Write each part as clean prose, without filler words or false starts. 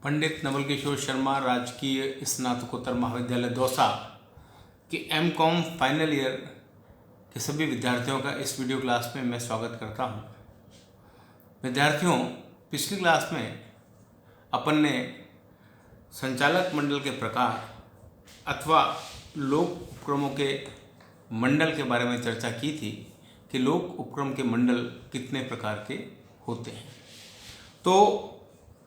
पंडित नवल किशोर शर्मा राजकीय स्नातकोत्तर महाविद्यालय दौसा के एमकॉम फाइनल ईयर के सभी विद्यार्थियों का इस वीडियो क्लास में मैं स्वागत करता हूं। विद्यार्थियों, पिछली क्लास में अपन ने संचालक मंडल के प्रकार अथवा लोक उपक्रमों के मंडल के बारे में चर्चा की थी कि लोक उपक्रम के मंडल कितने प्रकार के होते हैं। तो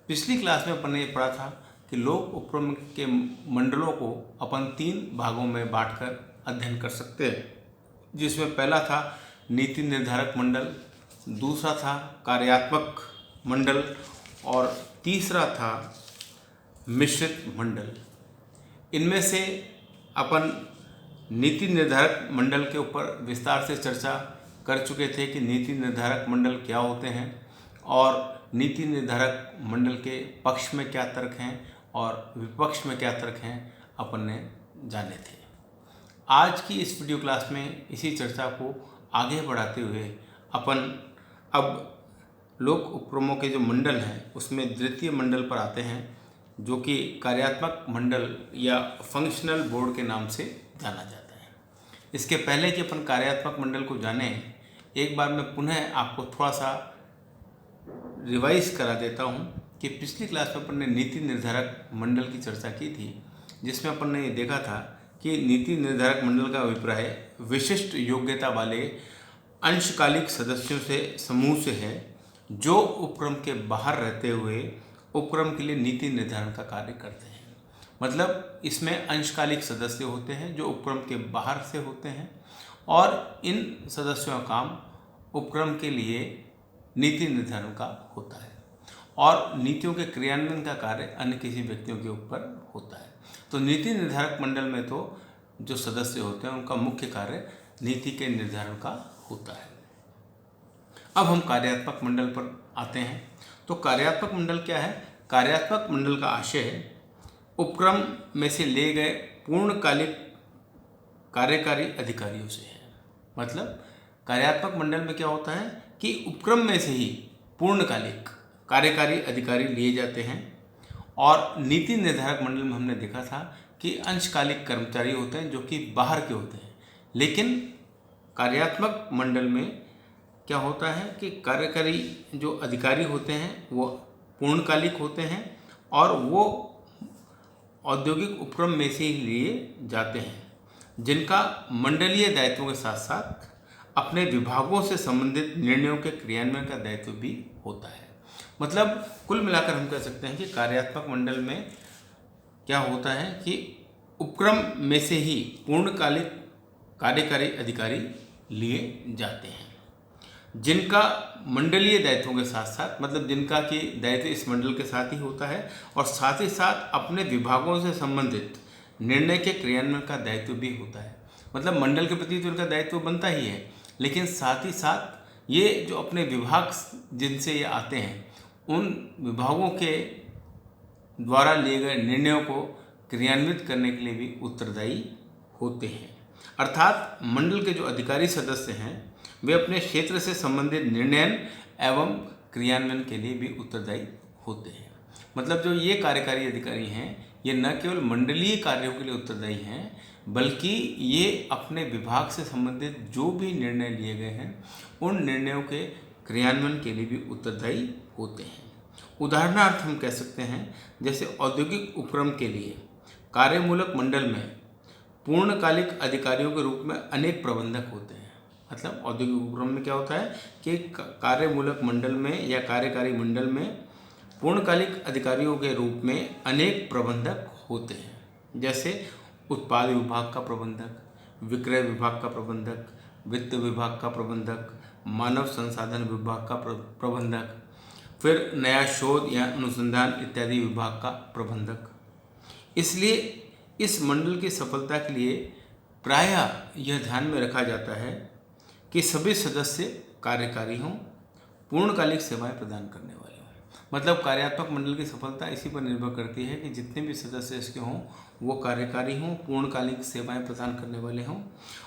पिछली क्लास में अपन ने पढ़ा था कि लोक उपक्रम के मंडलों को अपन 3 भागों में बांटकर अध्ययन कर सकते हैं, जिसमें पहला था नीति निर्धारक मंडल, दूसरा था कार्यात्मक मंडल और तीसरा था मिश्रित मंडल। इनमें से अपन नीति निर्धारक मंडल के ऊपर विस्तार से चर्चा कर चुके थे कि नीति निर्धारक मंडल क्या होते हैं और नीति निर्धारक मंडल के पक्ष में क्या तर्क हैं और विपक्ष में क्या तर्क हैं अपन ने जाने थे। आज की इस वीडियो क्लास में इसी चर्चा को आगे बढ़ाते हुए अपन अब लोक उपक्रमों के जो मंडल हैं उसमें द्वितीय मंडल पर आते हैं, जो कि कार्यात्मक मंडल या फंक्शनल बोर्ड के नाम से जाना जाता है। इसके पहले कि अपन कार्यात्मक मंडल को जानें, एक बार मैं पुनः आपको थोड़ा सा रिवाइज करा देता हूं कि पिछली क्लास में अपन ने नीति निर्धारक मंडल की चर्चा की थी, जिसमें अपन ने ये देखा था कि नीति निर्धारक मंडल का अभिप्राय विशिष्ट योग्यता वाले अंशकालिक सदस्यों से समूह से है, जो उपक्रम के बाहर रहते हुए उपक्रम के लिए नीति निर्धारण का कार्य करते हैं। मतलब इसमें अंशकालिक सदस्य होते हैं जो उपक्रम के बाहर से होते हैं और इन सदस्यों का काम उपक्रम के लिए नीति निर्धारण का होता है और नीतियों के क्रियान्वयन का कार्य अन्य किसी व्यक्तियों के ऊपर होता है। तो नीति निर्धारक मंडल में तो जो सदस्य होते हैं उनका मुख्य कार्य नीति के निर्धारण का होता है। अब हम कार्यात्मक मंडल पर आते हैं। तो कार्यात्मक मंडल क्या है? कार्यात्मक मंडल का आशय उपक्रम में से ले गए पूर्णकालिक कार्यकारी अधिकारियों से है। मतलब कार्यात्मक मंडल में क्या होता है कि उपक्रम में से ही पूर्णकालिक कार्यकारी अधिकारी लिए जाते हैं और नीति निर्धारक मंडल में हमने देखा था कि अंशकालिक कर्मचारी होते हैं जो कि बाहर के होते हैं। लेकिन कार्यात्मक मंडल में क्या होता है कि कार्यकारी जो अधिकारी होते हैं वो पूर्णकालिक होते हैं और वो औद्योगिक उपक्रम में से ही लिए जाते हैं, जिनका मंडलीय दायित्वों के साथ साथ अपने विभागों से संबंधित निर्णयों के क्रियान्वयन का दायित्व भी होता है। मतलब कुल मिलाकर हम कह सकते हैं कि कार्यात्मक मंडल में क्या होता है कि उपक्रम में से ही पूर्णकालिक कार्यकारी अधिकारी लिए जाते हैं, जिनका मंडलीय दायित्वों के साथ साथ मतलब जिनका कि दायित्व इस मंडल के साथ ही होता है और साथ ही साथ अपने विभागों से संबंधित निर्णय के क्रियान्वयन का दायित्व भी होता है। मतलब मंडल के प्रति तो इनका दायित्व बनता ही है, लेकिन साथ ही साथ ये जो अपने विभाग जिनसे ये आते हैं उन विभागों के द्वारा लिए गए निर्णयों को क्रियान्वित करने के लिए भी उत्तरदायी होते हैं। अर्थात मंडल के जो अधिकारी सदस्य हैं वे अपने क्षेत्र से संबंधित निर्णयन एवं क्रियान्वयन के लिए भी उत्तरदायी होते हैं। मतलब जो ये कार्यकारी अधिकारी हैं ये न केवल मंडलीय कार्यों के लिए उत्तरदायी हैं, बल्कि ये अपने विभाग से संबंधित जो भी निर्णय लिए गए हैं उन निर्णयों के क्रियान्वयन के लिए भी उत्तरदायी होते हैं। उदाहरणार्थ हम कह सकते हैं जैसे औद्योगिक उपक्रम के लिए कार्यमूलक मंडल में पूर्णकालिक अधिकारियों के रूप में अनेक प्रबंधक होते हैं। मतलब औद्योगिक उपक्रम में क्या होता है कि कार्यमूलक मंडल में या कार्यकारी मंडल में पूर्णकालिक अधिकारियों के रूप में अनेक प्रबंधक होते हैं, जैसे उत्पाद विभाग का प्रबंधक, विक्रय विभाग का प्रबंधक, वित्त विभाग का प्रबंधक, मानव संसाधन विभाग का प्रबंधक, फिर नया शोध या अनुसंधान इत्यादि विभाग का प्रबंधक। इसलिए इस मंडल की सफलता के लिए प्रायः यह ध्यान में रखा जाता है कि सभी सदस्य कार्यकारी हों, पूर्णकालिक सेवाएं प्रदान करने वाले हों। मतलब कार्यात्मक मंडल की सफलता इसी पर निर्भर करती है कि जितने भी सदस्य इसके हों वो कार्यकारी हों, पूर्णकालिक सेवाएं प्रदान करने वाले हों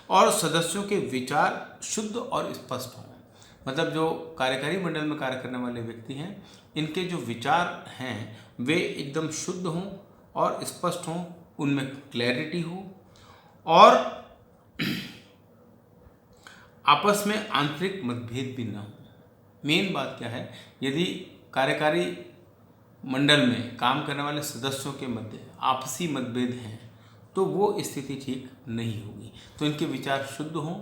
और सदस्यों के विचार शुद्ध और स्पष्ट हों। मतलब जो कार्यकारी मंडल में कार्य करने वाले व्यक्ति हैं, इनके जो विचार हैं वे एकदम शुद्ध हों और स्पष्ट हों, उनमें क्लैरिटी हो और आपस में आंतरिक मतभेद भी ना हो। मेन बात क्या है, यदि कार्यकारी मंडल में काम करने वाले सदस्यों के मध्य आपसी मतभेद हैं तो वो स्थिति ठीक नहीं होगी। तो इनके विचार शुद्ध हों,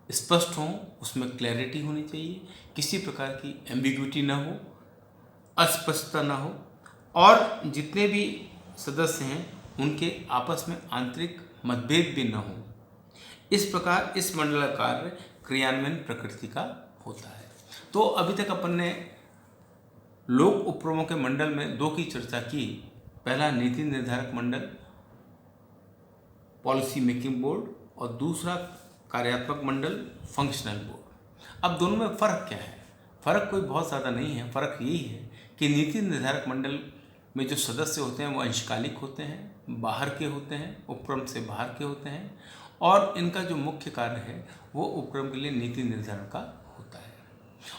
स्पष्ट हों, उसमें क्लैरिटी होनी चाहिए, किसी प्रकार की एम्बिग्विटी ना हो, अस्पष्टता ना हो और जितने भी सदस्य हैं उनके आपस में आंतरिक मतभेद भी ना हो। इस प्रकार इस मंडल का कार्य क्रियान्वयन प्रकृति का होता है। तो अभी तक अपन ने लोक उपक्रमों के मंडल में दो की चर्चा की। पहला नीति निर्धारक मंडल, पॉलिसी मेकिंग बोर्ड, और दूसरा कार्यात्मक मंडल, फंक्शनल बोर्ड। अब दोनों में फ़र्क क्या है? फ़र्क कोई बहुत ज़्यादा नहीं है। फ़र्क यही है कि नीति निर्धारक मंडल में जो सदस्य होते हैं वो अंशकालिक होते हैं, बाहर के होते हैं, उपक्रम से बाहर के होते हैं और इनका जो मुख्य कार्य है वो उपक्रम के लिए नीति निर्धारण का होता है।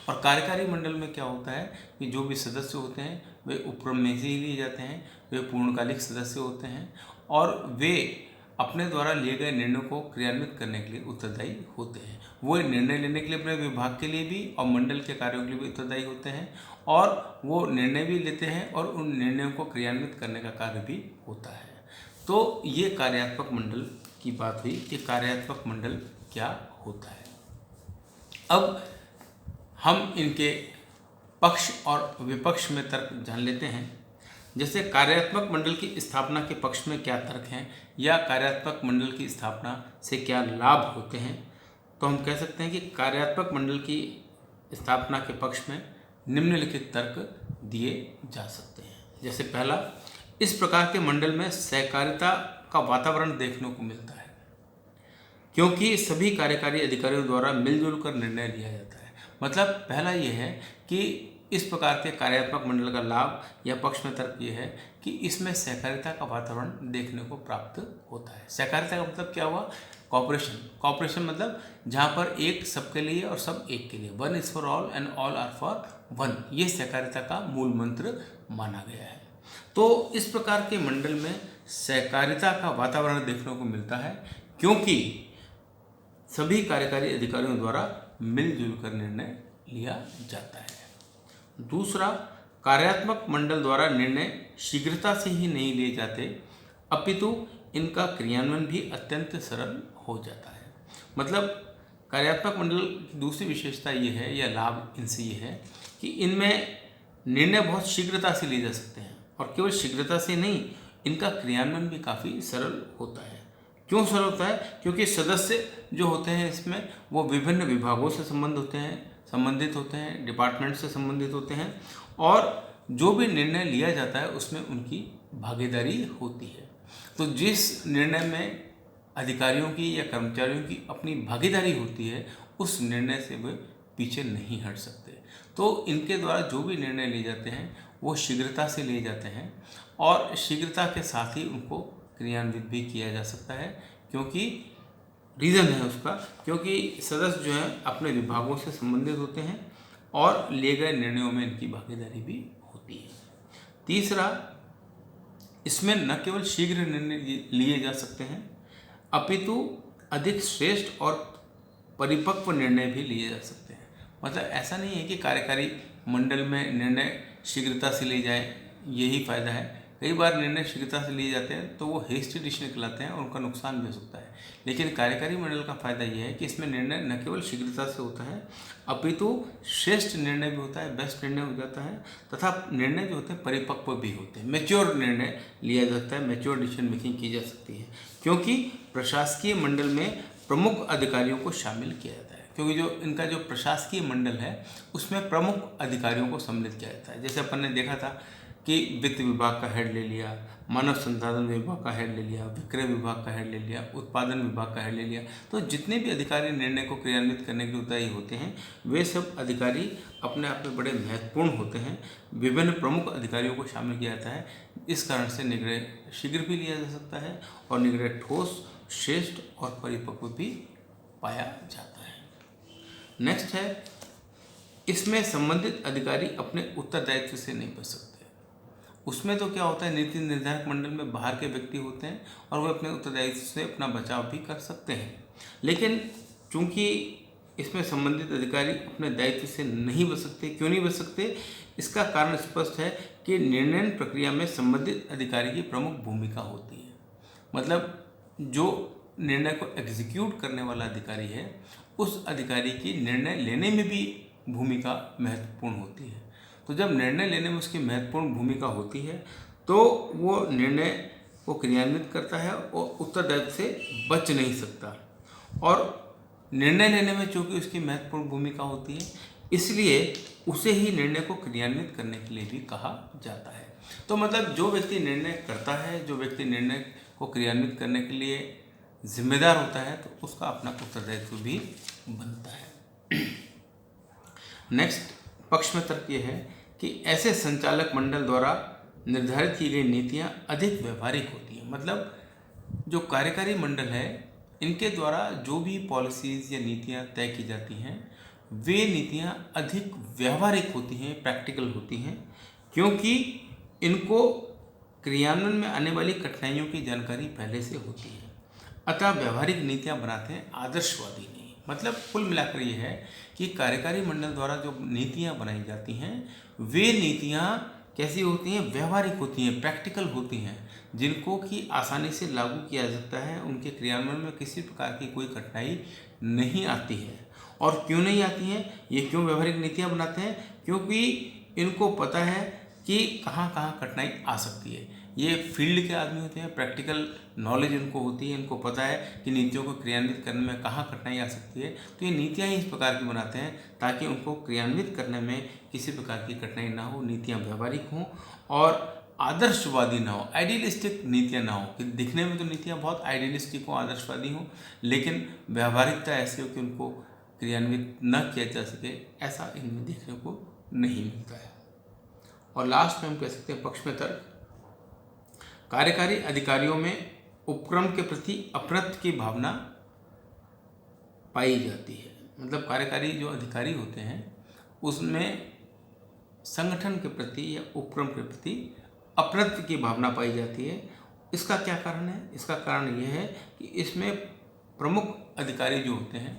और कार्यकारी मंडल में क्या होता है कि जो भी सदस्य होते हैं वे उपक्रम में से ही लिए जाते हैं, वे पूर्णकालिक सदस्य होते हैं और वे अपने द्वारा लिए गए निर्णयों को क्रियान्वित करने के लिए उत्तरदायी होते हैं। वो निर्णय लेने के लिए अपने विभाग के लिए भी और मंडल के कार्यों के लिए भी उत्तरदायी होते हैं और वो निर्णय भी लेते हैं और उन निर्णयों को क्रियान्वित करने का कार्य भी होता है। तो ये कार्यात्मक मंडल की बात हुई कि कार्यात्मक मंडल क्या होता है। अब हम इनके पक्ष और विपक्ष में तर्क जान लेते हैं। जैसे कार्यात्मक मंडल की स्थापना के पक्ष में क्या तर्क हैं या कार्यात्मक मंडल की स्थापना से क्या लाभ होते हैं, तो हम कह सकते हैं कि कार्यात्मक मंडल की स्थापना के पक्ष में निम्नलिखित तर्क दिए जा सकते हैं। जैसे पहला, इस प्रकार के मंडल में सहकारिता का वातावरण देखने को मिलता है क्योंकि सभी कार्यकारी अधिकारियों द्वारा मिलजुल कर निर्णय लिया जाता है। मतलब पहला ये है कि इस प्रकार के कार्यात्मक मंडल का लाभ या पक्ष में तर्क ये है कि इसमें सहकारिता का वातावरण देखने को प्राप्त होता है। सहकारिता का मतलब क्या हुआ? कॉपरेशन। कॉपरेशन मतलब जहाँ पर एक सबके लिए और सब एक के लिए, one is for all and all are for one, ये सहकारिता का मूल मंत्र माना गया है। तो इस प्रकार के मंडल में सहकारिता का वातावरण देखने को मिलता है क्योंकि सभी कार्यकारी अधिकारियों द्वारा मिलजुल कर निर्णय लिया जाता है। दूसरा, कार्यात्मक मंडल द्वारा निर्णय शीघ्रता से ही नहीं लिए जाते अपितु इनका क्रियान्वयन भी अत्यंत सरल हो जाता है। मतलब कार्यात्मक मंडल की दूसरी विशेषता ये है या लाभ इनसे ये है कि इनमें निर्णय बहुत शीघ्रता से लिए जा सकते हैं और केवल शीघ्रता से नहीं, इनका क्रियान्वयन भी काफ़ी सरल होता है। क्यों सरल होता है? क्योंकि सदस्य जो होते हैं इसमें वो विभिन्न विभागों से संबंधित होते हैं, डिपार्टमेंट से संबंधित होते हैं और जो भी निर्णय लिया जाता है उसमें उनकी भागीदारी होती है। तो जिस निर्णय में अधिकारियों की या कर्मचारियों की अपनी भागीदारी होती है उस निर्णय से वे पीछे नहीं हट सकते। तो इनके द्वारा जो भी निर्णय लिए जाते हैं वो शीघ्रता से लिए जाते हैं और शीघ्रता के साथ ही उनको क्रियान्वित भी किया जा सकता है क्योंकि रीज़न है उसका, क्योंकि सदस्य जो हैं अपने विभागों से संबंधित होते हैं और लिए गए निर्णयों में इनकी भागीदारी भी होती है। तीसरा, इसमें न केवल शीघ्र निर्णय लिए जा सकते हैं अपितु अधिक श्रेष्ठ और परिपक्व निर्णय भी लिए जा सकते हैं। मतलब ऐसा नहीं है कि कार्यकारी मंडल में निर्णय शीघ्रता से लिए जाए, यही फ़ायदा है। कई बार निर्णय शीघ्रता से लिए जाते हैं तो वो हेस्टी डिसीजन कहलाते हैं और उनका नुकसान भी हो सकता है। लेकिन कार्यकारी मंडल का फायदा ये है कि इसमें निर्णय न केवल शीघ्रता से होता है अपितु श्रेष्ठ निर्णय भी होता है, बेस्ट निर्णय हो जाता है तथा निर्णय जो होते हैं परिपक्व भी होते हैं, मैच्योर निर्णय लिया जाता है, मैच्योर डिसीजन मेकिंग की जा सकती है क्योंकि प्रशासकीय मंडल में प्रमुख अधिकारियों को शामिल किया जाता है। क्योंकि जो इनका जो प्रशासकीय मंडल है उसमें प्रमुख अधिकारियों को सम्मिलित किया जाता है। जैसे अपन ने देखा था कि वित्त विभाग का हेड ले लिया, मानव संसाधन विभाग का हेड ले लिया, विक्रय विभाग का हेड ले लिया, उत्पादन विभाग का हेड ले लिया। तो जितने भी अधिकारी निर्णय को क्रियान्वित करने के लिए उत्तरदायी होते हैं वे सब अधिकारी अपने आप में बड़े महत्वपूर्ण होते हैं। विभिन्न प्रमुख अधिकारियों को शामिल किया जाता है। इस कारण से निर्णय शीघ्र भी लिया जा सकता है और निर्णय ठोस, श्रेष्ठ और परिपक्व भी पाया जाता है। नेक्स्ट है इसमें संबंधित अधिकारी अपने उत्तरदायित्व से नहीं बच सकते। उसमें तो क्या होता है, नीति निर्धारक मंडल में बाहर के व्यक्ति होते हैं और वे अपने उत्तरदायित्व से अपना बचाव भी कर सकते हैं, लेकिन चूंकि इसमें संबंधित अधिकारी अपने दायित्व से नहीं बच सकते। क्यों नहीं बच सकते? इसका कारण स्पष्ट है कि निर्णय प्रक्रिया में संबंधित अधिकारी की प्रमुख भूमिका होती है। मतलब जो निर्णय को एग्जीक्यूट करने वाला अधिकारी है, उस अधिकारी की निर्णय लेने में भी भूमिका महत्वपूर्ण होती है। तो जब निर्णय लेने में उसकी महत्वपूर्ण भूमिका होती है तो वो निर्णय को क्रियान्वित करता है और उत्तरदायित्व से बच नहीं सकता। और निर्णय लेने में चूंकि उसकी महत्वपूर्ण भूमिका होती है, इसलिए उसे ही निर्णय को क्रियान्वित करने के लिए भी कहा जाता है। तो मतलब जो व्यक्ति निर्णय करता है, जो व्यक्ति निर्णय को क्रियान्वित करने के लिए जिम्मेदार होता है, तो उसका अपना उत्तरदायित्व भी बनता है। नेक्स्ट पक्ष में तर्क ये है कि ऐसे संचालक मंडल द्वारा निर्धारित की गई नीतियां अधिक व्यवहारिक होती हैं। मतलब जो कार्यकारी मंडल है, इनके द्वारा जो भी पॉलिसीज़ या नीतियां तय की जाती हैं, वे नीतियां अधिक व्यवहारिक होती हैं, प्रैक्टिकल होती हैं, क्योंकि इनको क्रियान्वयन में आने वाली कठिनाइयों की जानकारी पहले से होती है। अतः व्यवहारिक नीतियां बनाते हैं, आदर्शवादी नहीं। मतलब कुल मिलाकर ये है कि कार्यकारी मंडल द्वारा जो नीतियां बनाई जाती हैं, वे नीतियां कैसी होती हैं? व्यवहारिक होती हैं, प्रैक्टिकल होती हैं, जिनको कि आसानी से लागू किया जा सकता है। उनके क्रियान्वयन में किसी प्रकार की कोई कठिनाई नहीं आती है। और क्यों नहीं आती हैं? ये क्यों व्यवहारिक नीतियाँ बनाते हैं? क्योंकि इनको पता है कि कहाँ कहाँ कठिनाई आ सकती है। ये फील्ड के आदमी होते हैं, प्रैक्टिकल नॉलेज इनको होती है, इनको पता है कि नीतियों को क्रियान्वित करने में कहाँ कठिनाई आ सकती है। तो ये नीतियाँ ही इस प्रकार की बनाते हैं ताकि उनको क्रियान्वित करने में किसी प्रकार की कठिनाई ना हो, नीतियाँ व्यवहारिक हों और आदर्शवादी ना हो, आइडियलिस्टिक नीतियाँ ना हो। कि दिखने में तो नीतियाँ बहुत आइडियलिस्टिक हों, आदर्शवादी हों, लेकिन व्यवहारिकता ऐसी हो कि उनको क्रियान्वित न किया जा सके, ऐसा इनमें देखने को नहीं मिलता है। और लास्ट में हम कह सकते हैं पक्ष में तर्क, कार्यकारी अधिकारियों में उपक्रम के प्रति अपनत्व की भावना पाई जाती है। मतलब कार्यकारी जो अधिकारी होते हैं, उसमें संगठन के प्रति या उपक्रम के प्रति अपनत्व की भावना पाई जाती है। इसका क्या कारण है? इसका कारण यह है कि इसमें प्रमुख अधिकारी जो होते हैं,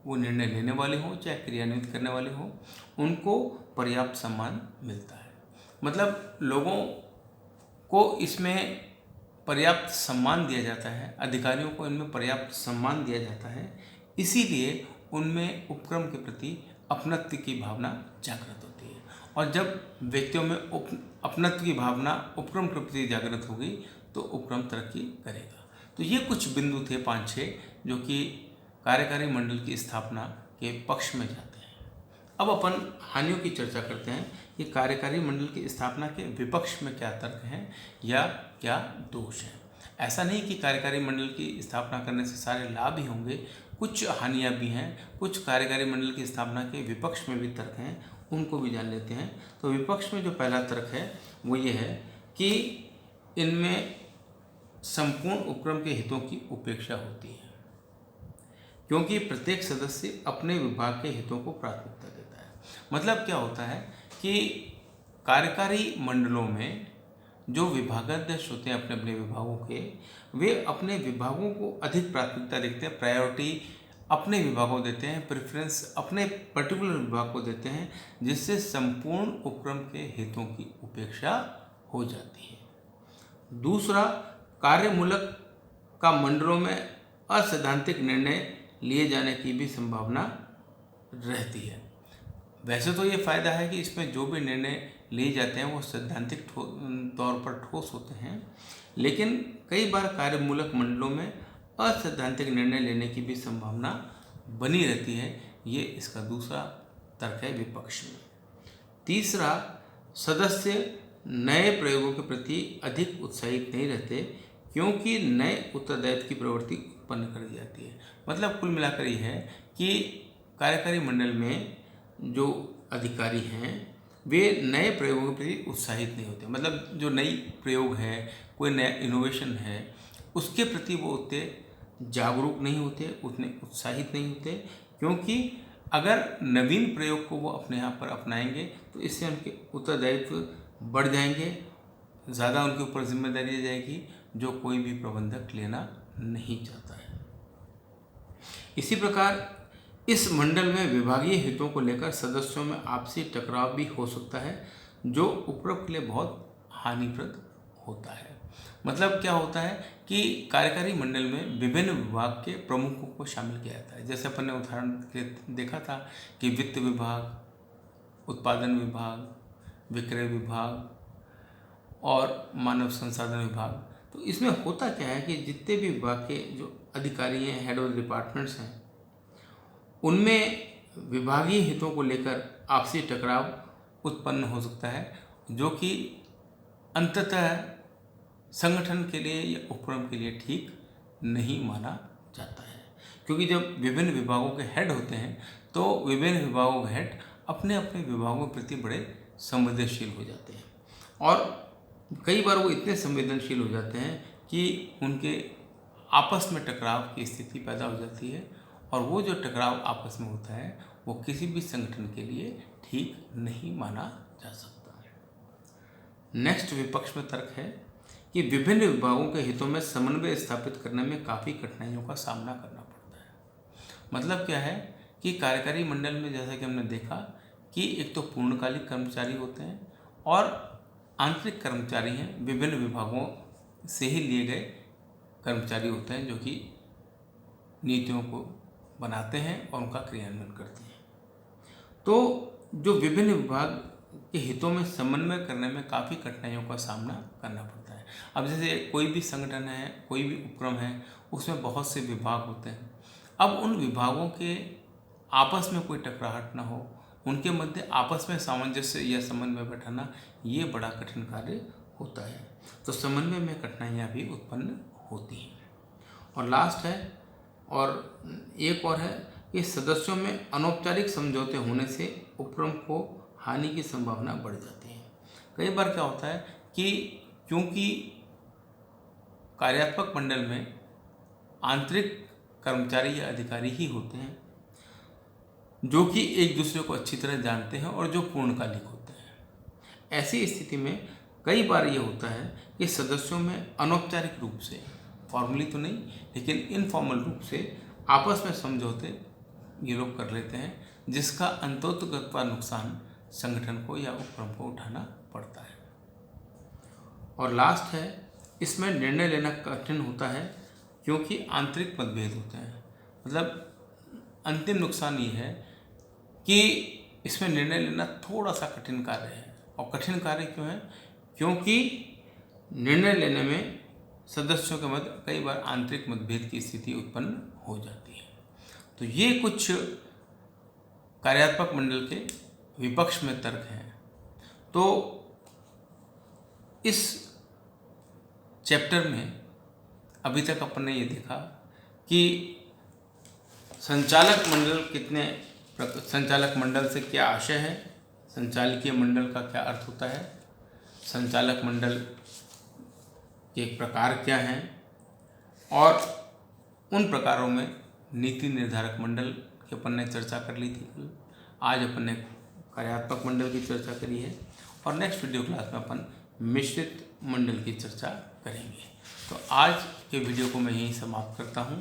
वो निर्णय लेने वाले हों चाहे क्रियान्वित करने वाले हों, उनको पर्याप्त सम्मान मिलता है। मतलब लोगों को इसमें पर्याप्त सम्मान दिया जाता है, अधिकारियों को इनमें पर्याप्त सम्मान दिया जाता है, इसीलिए उनमें उपक्रम के प्रति अपनत्व की भावना जागृत होती है। और जब व्यक्तियों में अपनत्व की भावना उपक्रम के प्रति जागृत होगी तो उपक्रम तरक्की करेगा। तो ये कुछ बिंदु थे 5-6 जो कि कार्यकारी मंडल की स्थापना के पक्ष में जाते हैं। अब अपन हानियों की चर्चा करते हैं कि कार्यकारी मंडल की स्थापना के विपक्ष में क्या तर्क हैं या क्या दोष हैं। ऐसा नहीं कि कार्यकारी मंडल की स्थापना करने से सारे लाभ ही होंगे, कुछ हानियां भी हैं। कुछ कार्यकारी मंडल की स्थापना के विपक्ष में भी तर्क हैं, उनको भी जान लेते हैं। तो विपक्ष में जो पहला तर्क है वो ये है कि इनमें संपूर्ण उपक्रम के हितों की उपेक्षा होती है, क्योंकि प्रत्येक सदस्य अपने विभाग के हितों को प्राथमिकता देता है। मतलब क्या होता है कि कार्यकारी मंडलों में जो विभागाध्यक्ष होते हैं अपने अपने विभागों के, वे अपने विभागों को अधिक प्राथमिकता देते हैं, प्रायोरिटी अपने विभागों देते हैं, प्रेफरेंस अपने पर्टिकुलर विभाग को देते हैं, जिससे संपूर्ण उपक्रम के हितों की उपेक्षा हो जाती है। दूसरा, कार्यमूलक का मंडलों में असैद्धांतिक निर्णय लिए जाने की भी संभावना रहती है। वैसे तो ये फायदा है कि इसमें जो भी निर्णय लिए जाते हैं वो सैद्धांतिक तौर पर ठोस होते हैं, लेकिन कई बार कार्यमूलक मंडलों में असैद्धांतिक निर्णय लेने की भी संभावना बनी रहती है। ये इसका दूसरा तर्क है विपक्ष में। तीसरा, सदस्य नए प्रयोगों के प्रति अधिक उत्साहित नहीं रहते, क्योंकि नए उत्तरदायित्व की प्रवृत्ति उत्पन्न कर दी जाती है। मतलब कुल मिलाकर ये है कि कार्यकारी मंडल में जो अधिकारी हैं वे नए प्रयोगों के प्रति उत्साहित नहीं होते। मतलब जो नई प्रयोग है, कोई नया इनोवेशन है, उसके प्रति वो उतने जागरूक नहीं होते, उतने उत्साहित नहीं होते, क्योंकि अगर नवीन प्रयोग को वो अपने यहाँ पर अपनाएंगे तो इससे उनके उत्तरदायित्व बढ़ जाएंगे, ज़्यादा उनके ऊपर जिम्मेदारी आ जाएगी जो कोई भी प्रबंधक लेना नहीं चाहता है। इसी प्रकार इस मंडल में विभागीय हितों को लेकर सदस्यों में आपसी टकराव भी हो सकता है, जो उपरोक्त के लिए बहुत हानिप्रद होता है। मतलब क्या होता है कि कार्यकारी मंडल में विभिन्न विभाग के प्रमुखों को शामिल किया जाता है। जैसे अपन ने उदाहरण देखा था कि वित्त विभाग, उत्पादन विभाग, विक्रय विभाग और मानव संसाधन विभाग। तो इसमें होता क्या है कि जितने भी विभाग के जो अधिकारी हैं, हेड ऑफ डिपार्टमेंट्स हैं, उनमें विभागीय हितों को लेकर आपसी टकराव उत्पन्न हो सकता है, जो कि अंततः संगठन के लिए या उपक्रम के लिए ठीक नहीं माना जाता है। क्योंकि जब विभिन्न विभागों के हेड होते हैं तो विभिन्न विभागों के हेड अपने अपने विभागों के प्रति बड़े संवेदनशील हो जाते हैं, और कई बार वो इतने संवेदनशील हो जाते हैं कि उनके आपस में टकराव की स्थिति पैदा हो जाती है, और वो जो टकराव आपस में होता है वो किसी भी संगठन के लिए ठीक नहीं माना जा सकता है। नेक्स्ट विपक्ष में तर्क है कि विभिन्न विभागों के हितों में समन्वय स्थापित करने में काफ़ी कठिनाइयों का सामना करना पड़ता है। मतलब क्या है कि कार्यकारी मंडल में जैसा कि हमने देखा कि एक तो पूर्णकालिक कर्मचारी होते हैं और आंतरिक कर्मचारी हैं, विभिन्न विभागों से ही लिए गए कर्मचारी होते हैं जो कि नीतियों को बनाते हैं और उनका क्रियान्वयन करते हैं। तो जो विभिन्न विभाग के हितों में समन्वय करने में काफ़ी कठिनाइयों का सामना करना पड़ता है। अब जैसे कोई भी संगठन है, कोई भी उपक्रम है, उसमें बहुत से विभाग होते हैं। अब उन विभागों के आपस में कोई टकराहट ना हो, उनके मध्य आपस में सामंजस्य या समन्वय बैठाना, ये बड़ा कठिन कार्य होता है। तो समन्वय में कठिनाइयाँ भी उत्पन्न होती हैं। और लास्ट है, और एक और है कि सदस्यों में अनौपचारिक समझौते होने से उपक्रम को हानि की संभावना बढ़ जाती है। कई बार क्या होता है कि क्योंकि कार्यात्मक मंडल में आंतरिक कर्मचारी या अधिकारी ही होते हैं जो कि एक दूसरे को अच्छी तरह जानते हैं और जो पूर्णकालिक होते हैं, ऐसी स्थिति में कई बार ये होता है कि सदस्यों में अनौपचारिक रूप से, फॉर्मली तो नहीं लेकिन इनफॉर्मल रूप से आपस में समझौते ये लोग कर लेते हैं, जिसका अंततोगत्वा नुकसान संगठन को या उपक्रम को उठाना पड़ता है। और लास्ट है, इसमें निर्णय लेना कठिन होता है क्योंकि आंतरिक मतभेद होते हैं। मतलब अंतिम नुकसान ये है कि इसमें निर्णय लेना थोड़ा सा कठिन कार्य है। और कठिन कार्य क्यों है? क्योंकि निर्णय लेने में सदस्यों के मध्य कई बार आंतरिक मतभेद की स्थिति उत्पन्न हो जाती है। तो ये कुछ कार्यात्मक मंडल के विपक्ष में तर्क हैं। तो इस चैप्टर में अभी तक अपन ने ये देखा कि संचालक मंडल से क्या आशय है, संचालकीय मंडल का क्या अर्थ होता है, संचालक मंडल के प्रकार क्या हैं, और उन प्रकारों में नीति निर्धारक मंडल की अपन ने चर्चा कर ली थी। आज अपन ने कार्यात्मक मंडल की चर्चा करी है, और नेक्स्ट वीडियो क्लास में अपन मिश्रित मंडल की चर्चा करेंगे। तो आज के वीडियो को मैं यहीं समाप्त करता हूं,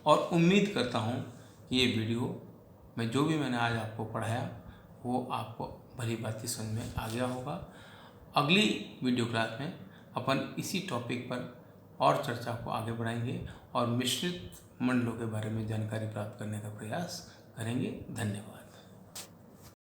और उम्मीद करता हूं कि ये वीडियो में जो भी मैंने आज आपको पढ़ाया वो आपको भली भांति समझ में आ गया होगा। अगली वीडियो क्लास में अपन इसी टॉपिक पर और चर्चा को आगे बढ़ाएंगे और मिश्रित मंडलों के बारे में जानकारी प्राप्त करने का प्रयास करेंगे। धन्यवाद।